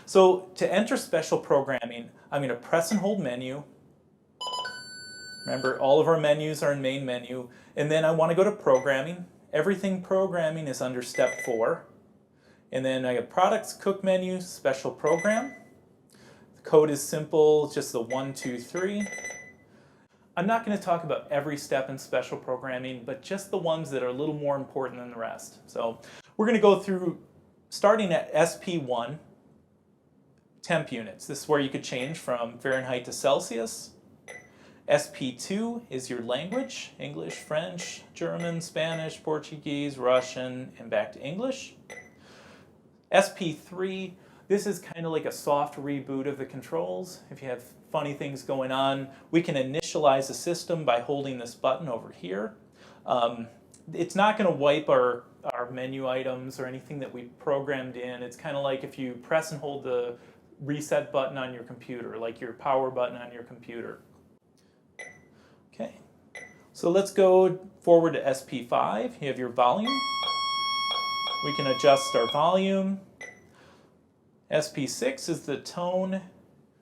So to enter special programming, I'm going to press and hold menu. Remember, all of our menus are in main menu. And then I want to go to programming. Everything programming is under step 4. And then I have products, cook menu, special program. The code is simple, just the 1, 2, 3. I'm not going to talk about every step in special programming, but just the ones that are a little more important than the rest. So we're going to go through starting at Sp1 Temp Units. This is where you could change from Fahrenheit to Celsius. Sp2 is your language, English, French, German, Spanish, Portuguese, Russian, and back to English. Sp3, this is kind of like a soft reboot of the controls. If you have funny things going on, we can initialize the system by holding this button over here. It's not going to wipe our menu items or anything that we programmed in. It's kind of like if you press and hold the reset button on your computer, like your power button on your computer. Okay, so let's go forward to Sp5. You have your volume. We can adjust our volume. Sp6 is the tone,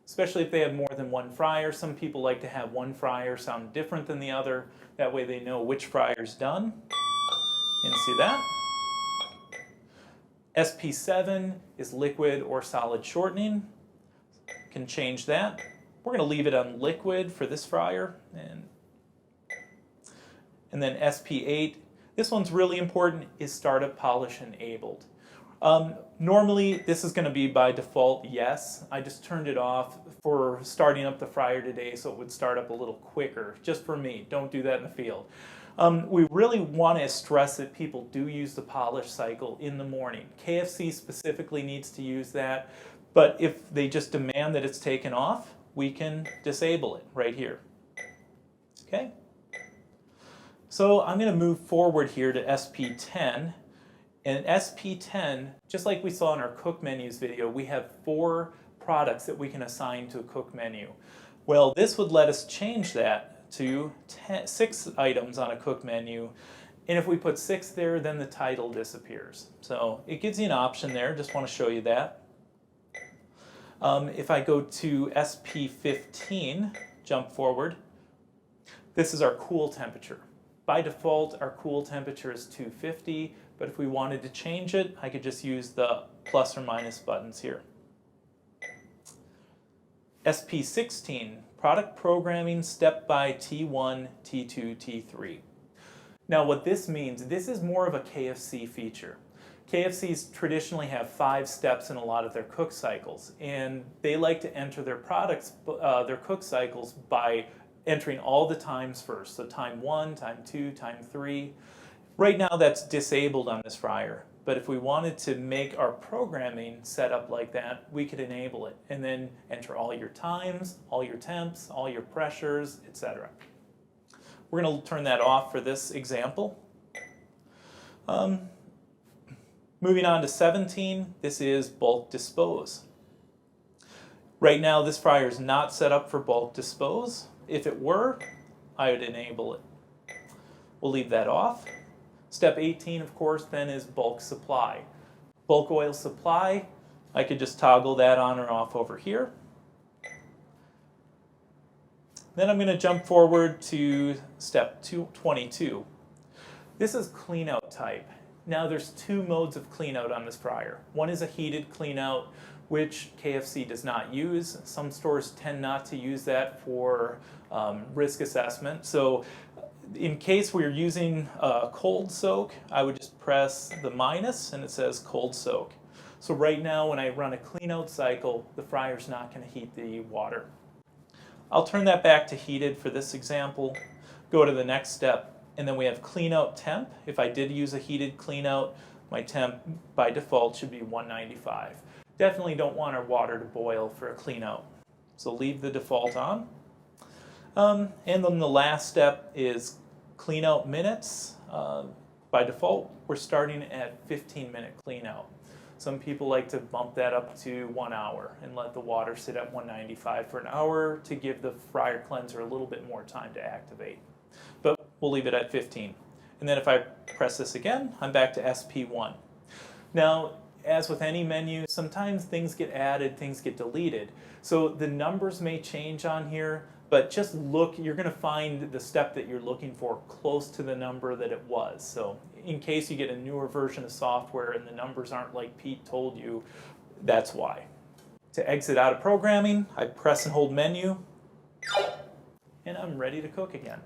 especially if they have more than one fryer. Some people like to have one fryer sound different than the other. That way they know which fryer's done. You can see that. Sp7 is liquid or solid shortening. Can change that. We're going to leave it on liquid for this fryer. And then Sp8, this one's really important, is startup polish enabled. Normally, this is going to be by default yes. I just turned it off for starting up the fryer today so it would start up a little quicker, just for me. Don't do that in the field. We really want to stress that people do use the polish cycle in the morning. KFC specifically needs to use that, but if they just demand that it's taken off, we can disable it right here. Okay? So I'm going to move forward here to Sp10. And Sp10, just like we saw in our cook menus video, we have 4 products that we can assign to a cook menu. Well, this would let us change that to 6 items on a cook menu. And if we put 6 there, then the title disappears. So it gives you an option there. Just want to show you that. If I go to Sp15, jump forward, this is our cool temperature. By default, our cool temperature is 250, but if we wanted to change it, I could just use the plus or minus buttons here. Sp16, product programming step by T1, T2, T3. Now what this means, this is more of a KFC feature. KFCs traditionally have 5 steps in a lot of their cook cycles, and they like to enter their their cook cycles by entering all the times first. So time 1, time 2, time 3. Right now that's disabled on this fryer, but if we wanted to make our programming set up like that, we could enable it and then enter all your times, all your temps, all your pressures, etc. We're going to turn that off for this example. Moving on to 17, this is bulk dispose. Right now this fryer is not set up for bulk dispose. If it were, I would enable it. We'll leave that off. Step 18, of course, then is bulk supply. Bulk oil supply, I could just toggle that on or off over here. Then I'm going to jump forward to step 22. This is clean out type. Now there's 2 modes of clean out on this fryer. One is a heated clean out, which KFC does not use. Some stores tend not to use that for risk assessment. So in case we're using cold soak, I would just press the minus and it says cold soak. So right now when I run a clean out cycle, the fryer's not going to heat the water. I'll turn that back to heated for this example, go to the next step, and then we have clean out temp. If I did use a heated clean out, my temp by default should be 195. Definitely don't want our water to boil for a clean out. So leave the default on. And then the last step is clean out minutes. By default, we're starting at 15-minute clean out. Some people like to bump that up to 1 hour and let the water sit at 195 for an hour to give the fryer cleanser a little bit more time to activate. But we'll leave it at 15. And then if I press this again, I'm back to Sp1. Now, as with any menu, sometimes things get added, things get deleted. So the numbers may change on here, but just look, you're going to find the step that you're looking for close to the number that it was. So in case you get a newer version of software and the numbers aren't like Pete told you, that's why. To exit out of programming, I press and hold menu, and I'm ready to cook again.